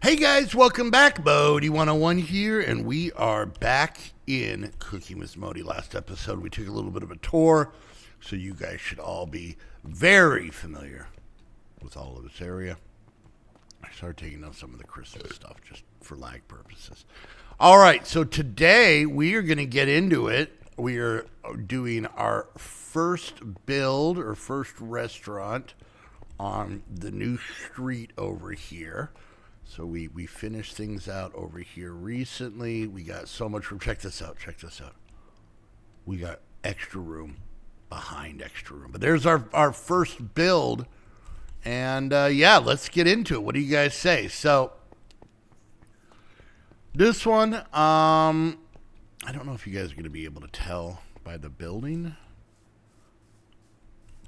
Hey guys, welcome back. Modii 101 here, and we are back in Cooking with Modii. Last episode, we took a little bit of a tour, so you guys should all be very familiar with all of this area. I started taking down some of the Christmas stuff just for lag purposes. All right, so today we are going to get into it. We are doing our first build or first restaurant on the new street over here. So we finished things out over here recently. We got so much room. Check this out. We got extra room behind extra room. But there's our first build. And yeah, let's get into it. What do you guys say? So this one, I don't know if you guys are going to be able to tell by the building.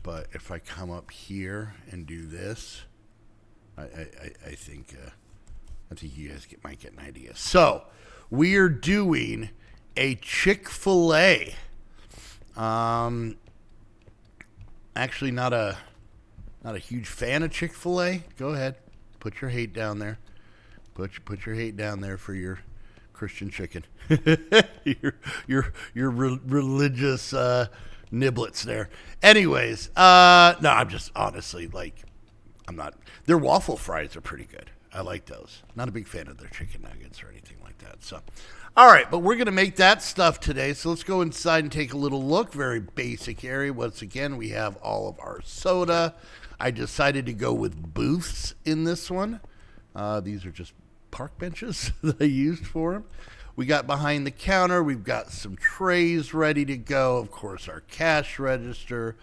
But if I come up here and do this, I think you guys might get an idea. So we are doing a Chick-fil-A. Actually, not a huge fan of Chick-fil-A. Go ahead, put your hate down there. Put your hate down there for your Christian chicken. your religious niblets there. Anyways, no, I'm just honestly I'm not. Their waffle fries are pretty good. I like those. Not a big fan of their chicken nuggets or anything like that. So, all right, but we're going to make that stuff today. So let's go inside and take a little look. Very basic area. Once again, we have all of our soda. I decided to go with booths in this one. These are just park benches that I used for them. We got behind the counter. We've got some trays ready to go. Of course, our cash register.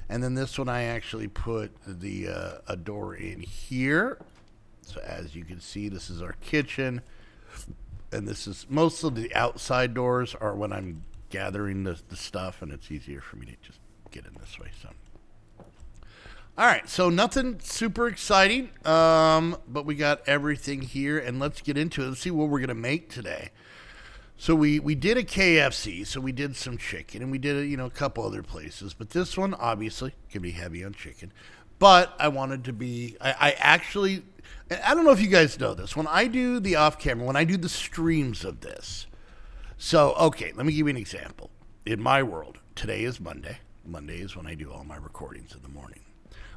And then this one, I actually put a door in here. So as you can see, this is our kitchen. And this is most of the outside doors are when I'm gathering the stuff, and it's easier for me to just get in this way. So, all right, so nothing super exciting, but we got everything here, and let's get into it and see what we're going to make today. So we did a KFC, so we did some chicken, and we did a couple other places. But this one, obviously, can be heavy on chicken. But I wanted to be, I don't know if you guys know this. When I do the off-camera, when I do the streams of this. So, okay, let me give you an example. In my world, today is Monday. Monday is when I do all my recordings in the morning.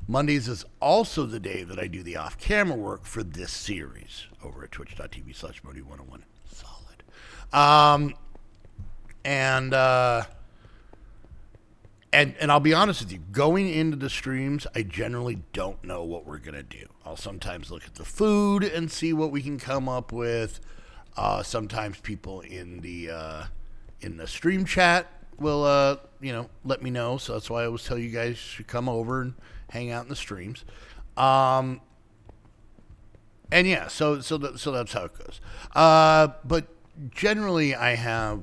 Mondays is also the day that I do the off-camera work for this series over at twitch.tv/Modii101. And I'll be honest with you, going into the streams, I generally don't know what we're going to do. I'll sometimes look at the food and see what we can come up with. Sometimes people in the stream chat will, let me know. So that's why I always tell you guys to come over and hang out in the streams. And yeah, so that's how it goes. But generally, I have,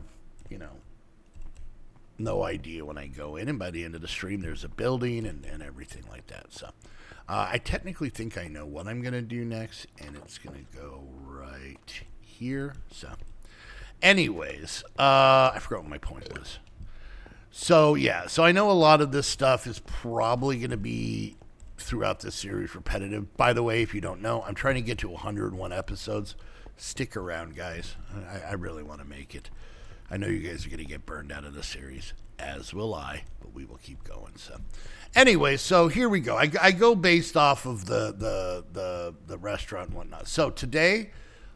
no idea when I go in, and by the end of the stream, there's a building and everything like that. So, I technically think I know what I'm going to do next, and it's going to go right here. So, anyways, I forgot what my point was. So, yeah, so I know a lot of this stuff is probably going to be throughout this series repetitive. By the way, if you don't know, I'm trying to get to 101 episodes. Stick around, guys. I really want to make it. I know you guys are going to get burned out of the series, as will I, but we will keep going. So, anyway, so here we go. I go based off of the restaurant and whatnot. So today,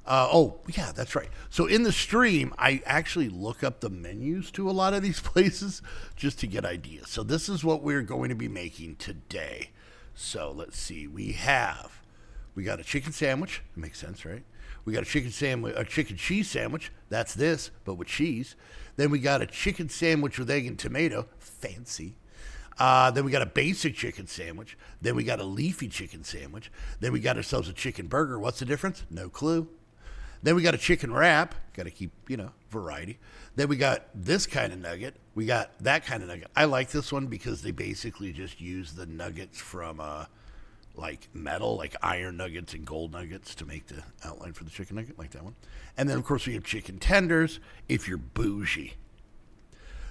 yeah, that's right. So in the stream, I actually look up the menus to a lot of these places just to get ideas. So this is what we're going to be making today. So let's see. We got a chicken sandwich. It makes sense, right? We got a chicken cheese sandwich. That's this, but with cheese. Then we got a chicken sandwich with egg and tomato. Fancy. Then we got a basic chicken sandwich. Then we got a leafy chicken sandwich. Then we got ourselves a chicken burger. What's the difference? No clue. Then we got a chicken wrap. Got to keep, variety. Then we got this kind of nugget. We got that kind of nugget. I like this one because they basically just use the nuggets from metal, like iron nuggets and gold nuggets to make the outline for the chicken nugget, like that one. And then, of course, we have chicken tenders if you're bougie.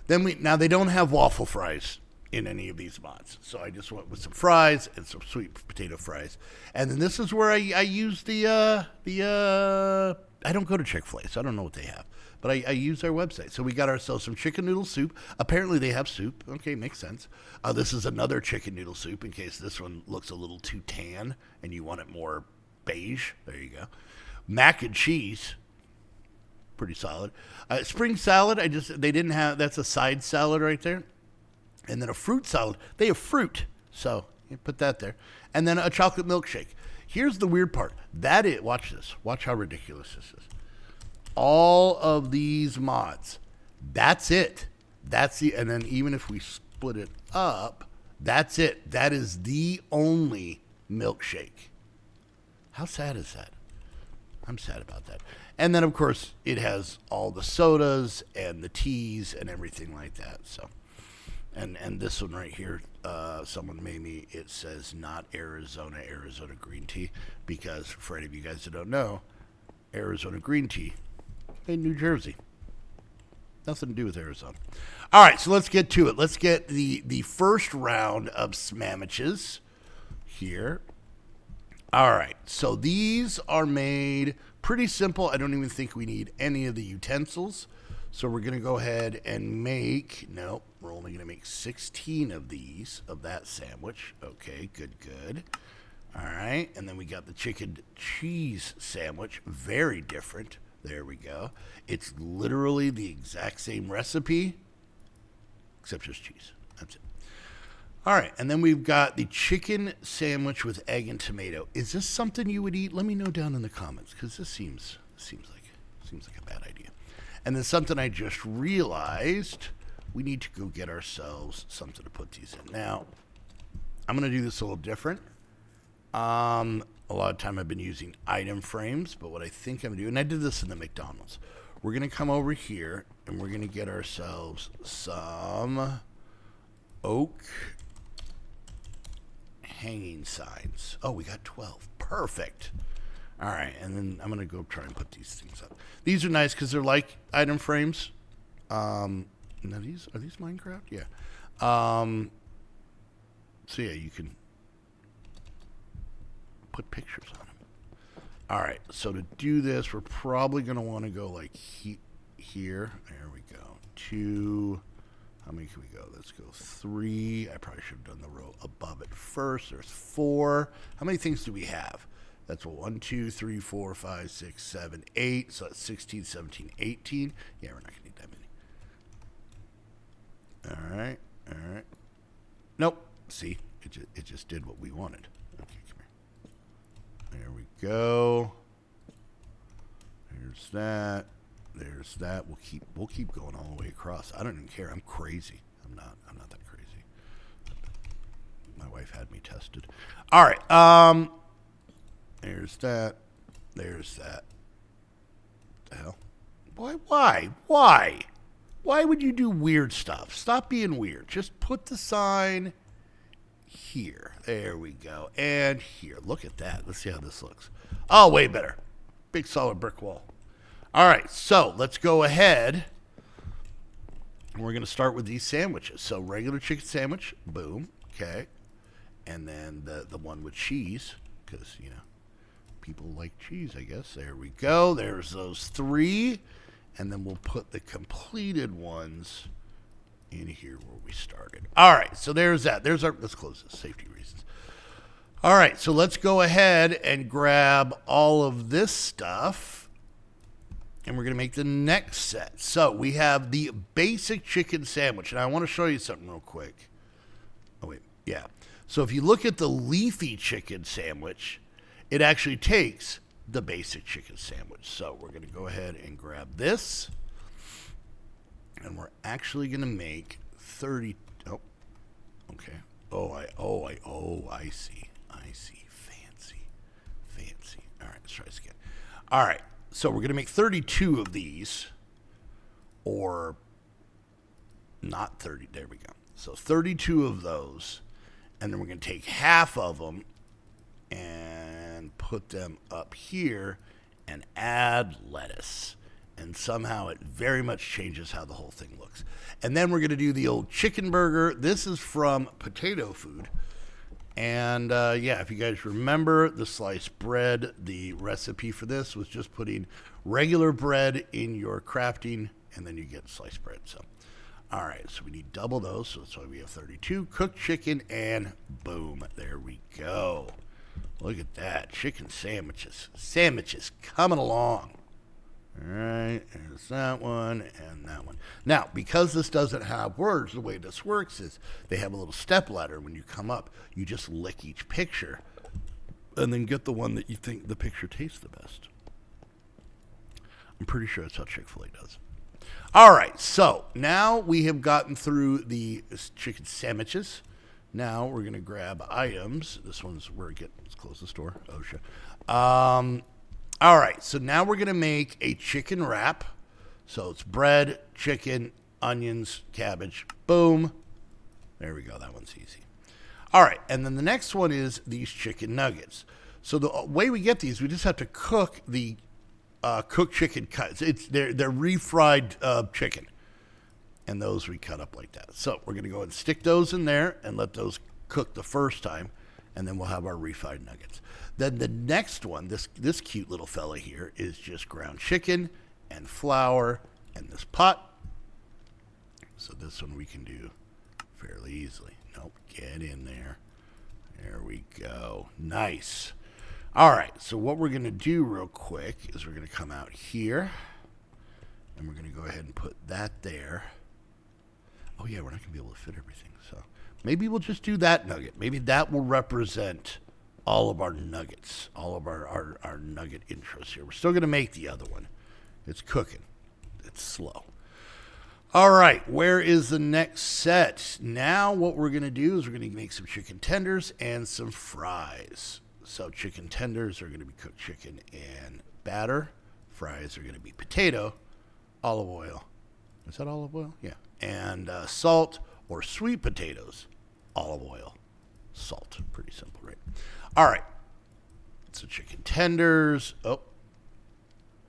Now they don't have waffle fries in any of these mods. So I just went with some fries and some sweet potato fries. And then this is where I use I don't go to Chick-fil-A, so I don't know what they have. But I use their website. So we got ourselves some chicken noodle soup. Apparently they have soup. Okay, makes sense. This is another chicken noodle soup in case this one looks a little too tan and you want it more beige. There you go. Mac and cheese. Pretty solid. Spring salad, they didn't have, that's a side salad right there. And then a fruit salad. They have fruit. So you put that there. And then a chocolate milkshake. Here's the weird part. Watch this. Watch how ridiculous this is. All of these mods. That's it. And then even if we split it up, that's it. That is the only milkshake. How sad is that? I'm sad about that. And then, of course, it has all the sodas and the teas and everything like that. So. And this one right here, someone made me, it says not Arizona green tea, because for any of you guys that don't know, Arizona green tea in New Jersey. Nothing to do with Arizona. All right, so let's get to it. Let's get the first round of sandwiches here. All right, so these are made pretty simple. I don't even think we need any of the utensils. So we're going to go ahead and we're only going to make 16 of these, of that sandwich. Okay, good. All right, and then we got the chicken cheese sandwich. Very different. There we go. It's literally the exact same recipe, except just cheese. That's it. All right, and then we've got the chicken sandwich with egg and tomato. Is this something you would eat? Let me know down in the comments, because this seems like a bad idea. And then something I just realized, we need to go get ourselves something to put these in. Now, I'm going to do this a little different. A lot of time I've been using item frames, but what I think I'm going to do, and I did this in the McDonald's, we're going to come over here and we're going to get ourselves some oak hanging signs. Oh, we got 12. Perfect. All right, and then I'm going to go try and put these things up. These are nice because they're like item frames. Now, are these Minecraft? Yeah. So, yeah, you can put pictures on them. All right, so to do this, we're probably going to want to go like here. There we go. 2. How many can we go? Let's go 3. I probably should have done the row above it first. There's 4. How many things do we have? That's 1, 2, 3, 4, 5, 6, 7, 8. So that's 16, 17, 18. Yeah, we're not going to need that many. All right. Nope. See, it just did what we wanted. Okay, come here. There we go. There's that. We'll keep going all the way across. I don't even care. I'm crazy. I'm not that crazy. My wife had me tested. All right. There's that. There's that. The hell? Why? Why would you do weird stuff? Stop being weird. Just put the sign here. There we go. And here. Look at that. Let's see how this looks. Oh, way better. Big solid brick wall. All right. So let's go ahead. We're going to start with these sandwiches. So regular chicken sandwich. Boom. Okay. And then the one with cheese. Because, people like cheese, I guess. There we go. There's those 3. And then we'll put the completed ones in here where we started. All right, so there's that. Let's close this, safety reasons. All right, so let's go ahead and grab all of this stuff. And we're going to make the next set. So we have the basic chicken sandwich. And I want to show you something real quick. Oh, wait. Yeah. So if you look at the leafy chicken sandwich, it actually takes the basic chicken sandwich. So we're going to go ahead and grab this. And we're actually going to make 30. Oh, okay. I see. Fancy. All right, let's try this again. All right. So we're going to make 32 of these. Or not 30. There we go. So 32 of those. And then we're going to take half of them and put them up here and add lettuce. and somehow it very much changes how the whole thing looks. And then we're going to do the old chicken burger. This is from Potato Food. And yeah, if you guys remember the sliced bread, the recipe for this was just putting regular bread in your crafting, and then you get sliced bread. So, all right, so we need double those. So that's why we have 32. Cooked chicken, and boom, there we go. Look at that. Chicken sandwiches. Sandwiches coming along. All right, there's that one and that one. Now, because this doesn't have words, the way this works is they have a little step ladder. When you come up, you just lick each picture and then get the one that you think the picture tastes the best. I'm pretty sure that's how Chick-fil-A does. All right, so now we have gotten through the chicken sandwiches. Now we're going to grab items. This one's where it gets, let's close the store. OSHA. All right, so now we're going to make a chicken wrap. So it's bread, chicken, onions, cabbage. Boom. There we go. That one's easy. All right, and then the next one is these chicken nuggets. So the way we get these, we just have to cook the cooked chicken cuts. They're refried chicken. And those we cut up like that. So we're going to go and stick those in there and let those cook the first time. And then we'll have our refried nuggets. Then the next one, this cute little fella here, is just ground chicken and flour and this pot. So this one we can do fairly easily. Nope, get in there. There we go. Nice. All right, so what we're going to do real quick is we're going to come out here. And we're going to go ahead and put that there. Oh, yeah, we're not going to be able to fit everything. So maybe we'll just do that nugget. Maybe that will represent all of our nuggets, all of our nugget intros here. We're still going to make the other one. It's cooking. It's slow. All right, where is the next set? Now what we're going to do is we're going to make some chicken tenders and some fries. So chicken tenders are going to be cooked chicken and batter. Fries are going to be potato, olive oil. Is that olive oil? Yeah. And salt or sweet potatoes, olive oil, salt. Pretty simple, right? All right. So chicken tenders. Oh,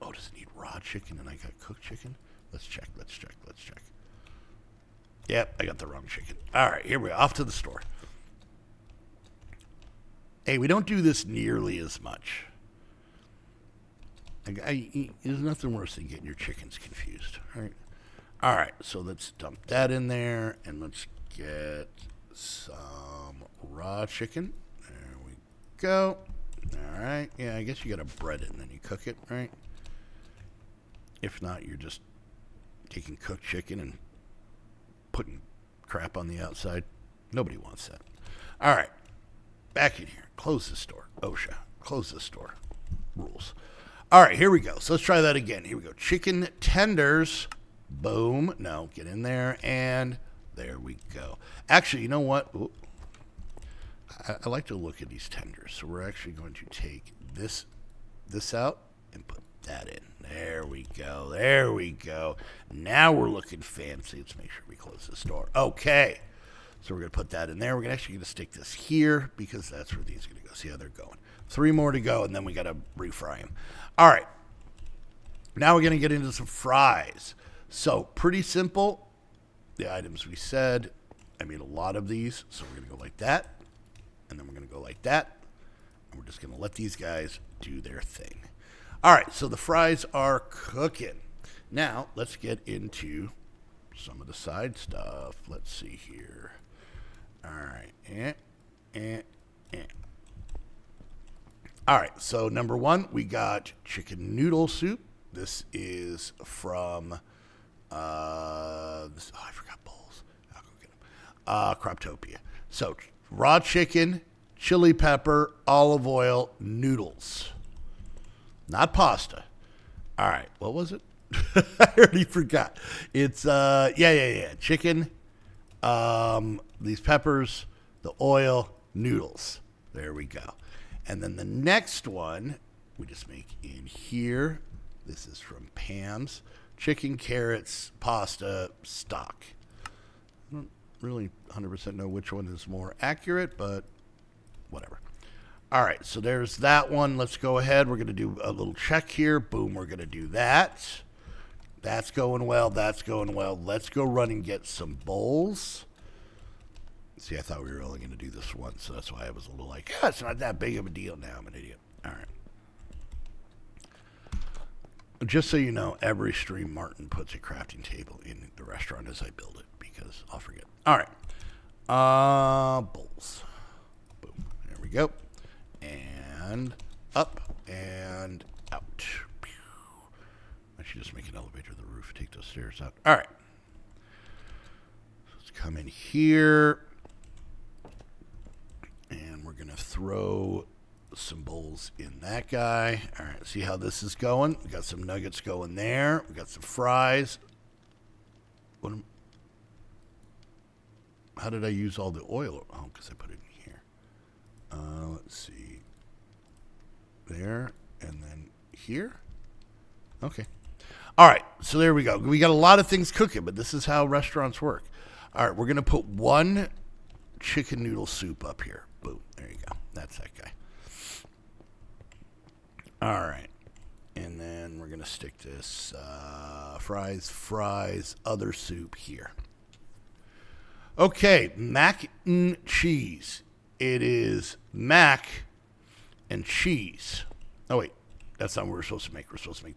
does it need raw chicken and I got cooked chicken? Let's check. Yep, I got the wrong chicken. All right, here we go. Off to the store. Hey, we don't do this nearly as much. There's nothing worse than getting your chickens confused. All right, so let's dump that in there, and let's get some raw chicken. There we go. All right, yeah, I guess you got to bread it and then you cook it, right? If not, you're just taking cooked chicken and putting crap on the outside. Nobody wants that. All right, back in here. Close the store. OSHA, close the store. Rules. All right, here we go. So let's try that again. Here we go. Chicken tenders. Boom. No, get in there. And there we go. Actually, you know what? Ooh. I like to look at these tenders. So we're actually going to take this out and put that in. There we go. There we go. Now we're looking fancy. Let's make sure we close the store. Okay. So we're going to put that in there. We're actually going to stick this here because that's where these are going to go. See how they're going. 3 more to go, and then we got to refry them. All right. Now we're going to get into some fries. So pretty simple. The items we said. I made a lot of these. So we're going to go like that. And then we're going to go like that. And we're just going to let these guys do their thing. All right. So the fries are cooking. Now let's get into some of the side stuff. Let's see here. All right. All right. So number one, we got chicken noodle soup. This is from, I forgot bowls. I'll go get them. Croptopia. So raw chicken, chili pepper, olive oil, noodles. Not pasta. All right. What was it? I already forgot. It's, chicken, these peppers, the oil, noodles. There we go. And then the next one we just make in here. This is from Pam's. Chicken, carrots, pasta, stock. I don't really 100% know which one is more accurate, but whatever. All right, so there's that one. Let's go ahead. We're going to do a little check here. Boom, we're going to do that. That's going well. That's going well. Let's go run and get some bowls. See, I thought we were only going to do this once, so that's why I was a little like, yeah, it's not that big of a deal. Now I'm an idiot. All right. Just so you know, every stream Martin puts a crafting table in the restaurant as I build it because I'll forget. All right. Bowls. Boom. There we go. And up and out. I should just make an elevator to the roof. Take those stairs out. All right. Let's come in here. And we're going to throw some bowls in that guy. All right. See how this is going? We got some nuggets going there. We got some fries. How did I use all the oil? Oh, because I put it in here. Let's see. There. And then here. Okay. All right. So there we go. We got a lot of things cooking, but this is how restaurants work. All right. We're going to put one chicken noodle soup up here. Boom. There you go. That's that guy. All right. And then we're going to stick this fries, other soup here. Okay. Mac and cheese. It is mac and cheese. Oh, wait. That's not what we're supposed to make. We're supposed to make...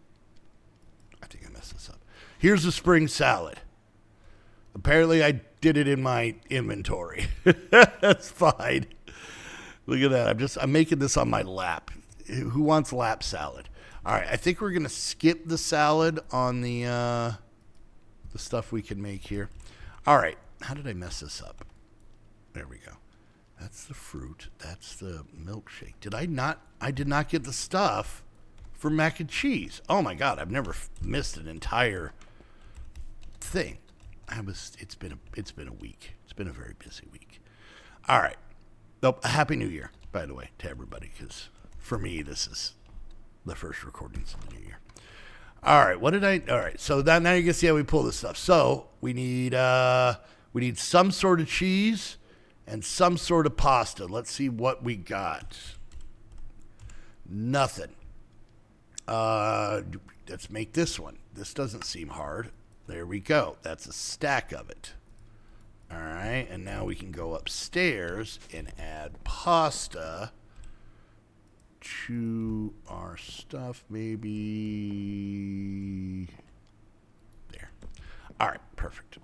I think I messed this up. Here's the spring salad. Apparently, I did it in my inventory. That's fine. Look at that. I'm making this on my lap. Who wants lap salad? All right. I think we're going to skip the salad on the stuff we can make here. All right. How did I mess this up? There we go. That's the fruit. That's the milkshake. I did not get the stuff for mac and cheese. Oh my God. I've never missed an entire thing. It's been a week. It's been a very busy week. All right. Oh, Happy New Year, by the way, to everybody, because for me, this is the first recordings of the new year. All right. All right. So now you can see how we pull this stuff. So we need some sort of cheese and some sort of pasta. Let's see what we got. Nothing. Let's make this one. This doesn't seem hard. There we go. That's a stack of it. All right. And now we can go upstairs and add pasta to our stuff. Maybe there. All right. Perfect.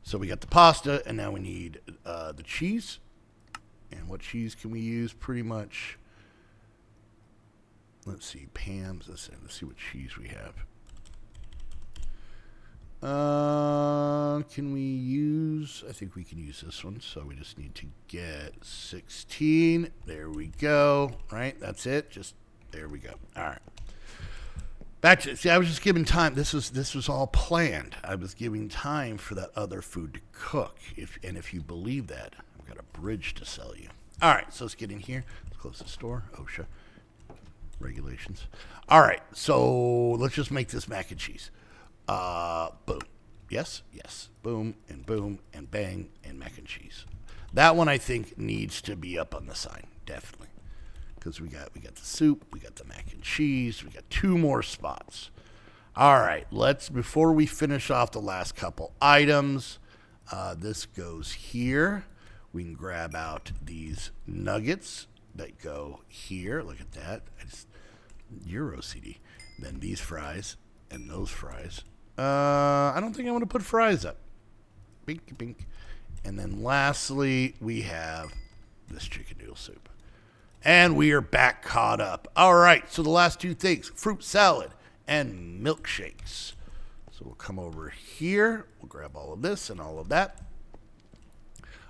So we got the pasta, and now we need the cheese. And what cheese can we use? Pretty much. Let's see. Pam's. Let's see what cheese we have. Can we use... I think we can use this one. So we just need to get 16. There we go. Right? That's it. There we go. All right. I was just giving time. This was all planned. I was giving time for that other food to cook. If you believe that, I've got a bridge to sell you. All right. So let's get in here. Let's close the store. OSHA. Regulations. All right. So let's just make this mac and cheese. Boom. Yes. Boom and bang and mac and cheese. That one I think needs to be up on the sign, definitely, because we got the soup, we got the mac and cheese, we got 2 more spots. All right, before we finish off the last couple items, this goes here. We can grab out these nuggets that go here. Look at that. Euro CD. Then these fries and those fries. I don't think I want to put fries up. Bink, bink. And then lastly, we have this chicken noodle soup. And we are back caught up. All right, so the last 2 things, fruit salad and milkshakes. So we'll come over here. We'll grab all of this and all of that.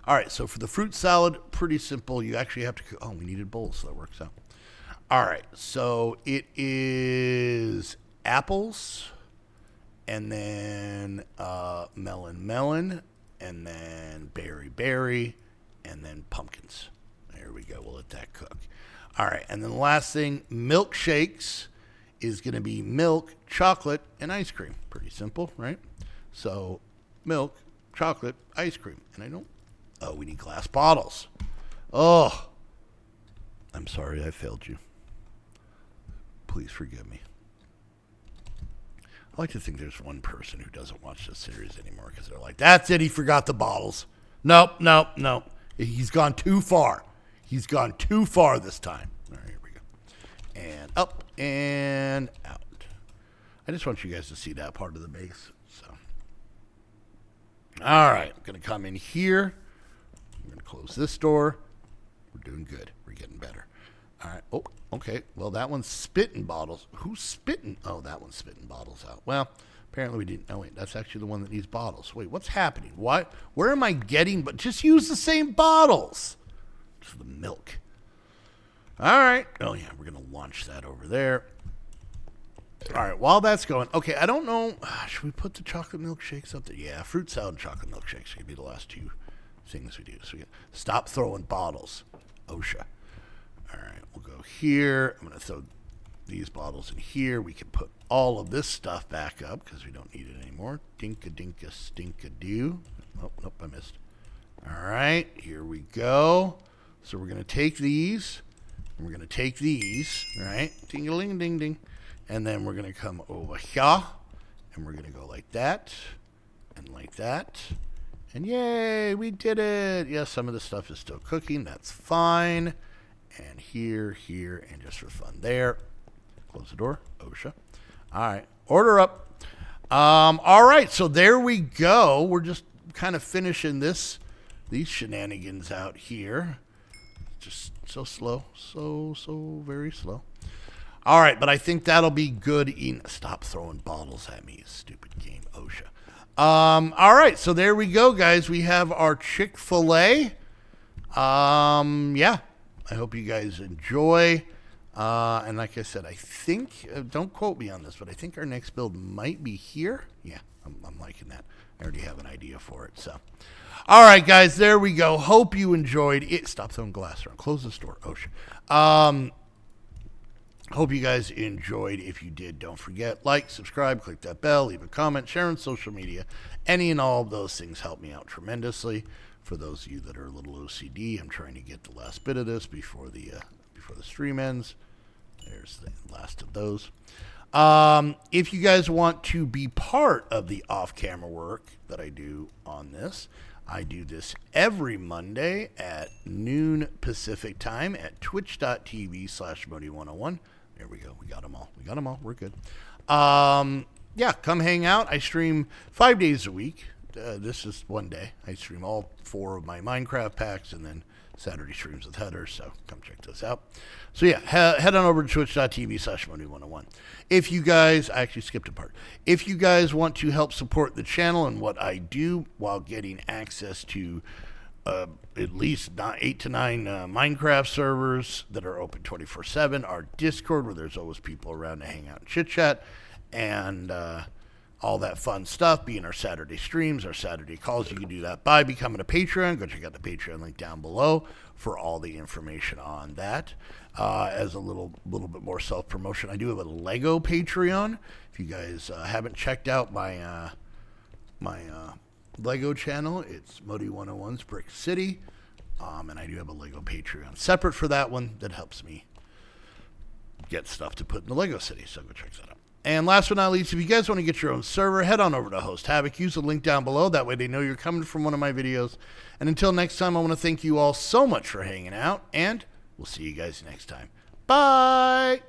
All right, so for the fruit salad, pretty simple. You actually have to... Oh, we needed bowls, so that works out. All right, so it is apples... and then melon, and then berry, and then pumpkins. There we go. We'll let that cook. All right. And then the last thing, milkshakes is going to be milk, chocolate, and ice cream. Pretty simple, right? So milk, chocolate, ice cream. And we need glass bottles. Oh, I'm sorry I failed you. Please forgive me. I like to think there's one person who doesn't watch this series anymore because they're like, that's it, he forgot the bottles. Nope. He's gone too far. He's gone too far this time. All right, here we go. And up and out. I just want you guys to see that part of the base. So, all right, I'm going to come in here. I'm going to close this door. We're doing good. We're getting better. All right. Oh, okay. Well, that one's spitting bottles. Who's spitting? Oh, that one's spitting bottles out. Well, apparently we didn't. Oh, wait. That's actually the one that needs bottles. Wait, what's happening? What? Where am I getting? But just use the same bottles. For the milk. All right. Oh, yeah. We're going to launch that over there. All right. While that's going. Okay. I don't know. Should we put the chocolate milkshakes up there? Yeah. Fruit salad and chocolate milkshakes could be the last two things we do. So we get, stop throwing bottles. OSHA. All right, we'll go here. I'm going to throw these bottles in here. We can put all of this stuff back up because we don't need it anymore. Dinka-dinka, stinka-doo. Oh, nope, I missed. All right, here we go. So we're going to take these, and we're going to take these, all right? Ding-a-ling-ding-ding. And then we're going to come over here, and we're going to go like that, and like that. And yay, we did it. Yes, some of the stuff is still cooking. That's fine. And here, and just for fun there. Close the door. OSHA. All right. Order up. All right. So there we go. We're just kind of finishing these shenanigans out here. Just so slow. So very slow. All right. But I think that'll be good. Stop throwing bottles at me, stupid game. OSHA. All right. So there we go, guys. We have our Chick-fil-A. Yeah. I hope you guys enjoy. And like I said, I think, don't quote me on this, but I think our next build might be here. Yeah, I'm liking that. I already have an idea for it. So, all right, guys, there we go. Hope you enjoyed it. Stop throwing glass around. Close the store. OSHA. Hope you guys enjoyed. If you did, don't forget, like, subscribe, click that bell, leave a comment, share on social media. Any and all of those things help me out tremendously. For those of you that are a little OCD, I'm trying to get the last bit of this before the stream ends. There's the last of those. If you guys want to be part of the off-camera work that I do on this, I do this every Monday at noon Pacific time at twitch.tv/Modii101. There we go. We got them all. We're good. Yeah, come hang out. I stream 5 days a week. This is one day. I stream all 4 of my Minecraft packs and then Saturday streams with headers, so come check this out. So yeah, head on over to twitch.tv/Modii101. If you guys, I actually skipped a part. If you guys want to help support the channel and what I do while getting access to at least 8 to 9 Minecraft servers that are open 24/7, our Discord where there's always people around to hang out and chit-chat, and all that fun stuff, being our Saturday streams, our Saturday calls. You can do that by becoming a Patreon. Go check out the Patreon link down below for all the information on that. As a little bit more self-promotion, I do have a Lego Patreon. If you guys haven't checked out my Lego channel, it's Modii101's Brick City. And I do have a Lego Patreon separate for that one that helps me get stuff to put in the Lego City. So go check that out. And last but not least, if you guys want to get your own server, head on over to Host Havoc. Use the link down below. That way they know you're coming from one of my videos. And until next time, I want to thank you all so much for hanging out. And we'll see you guys next time. Bye!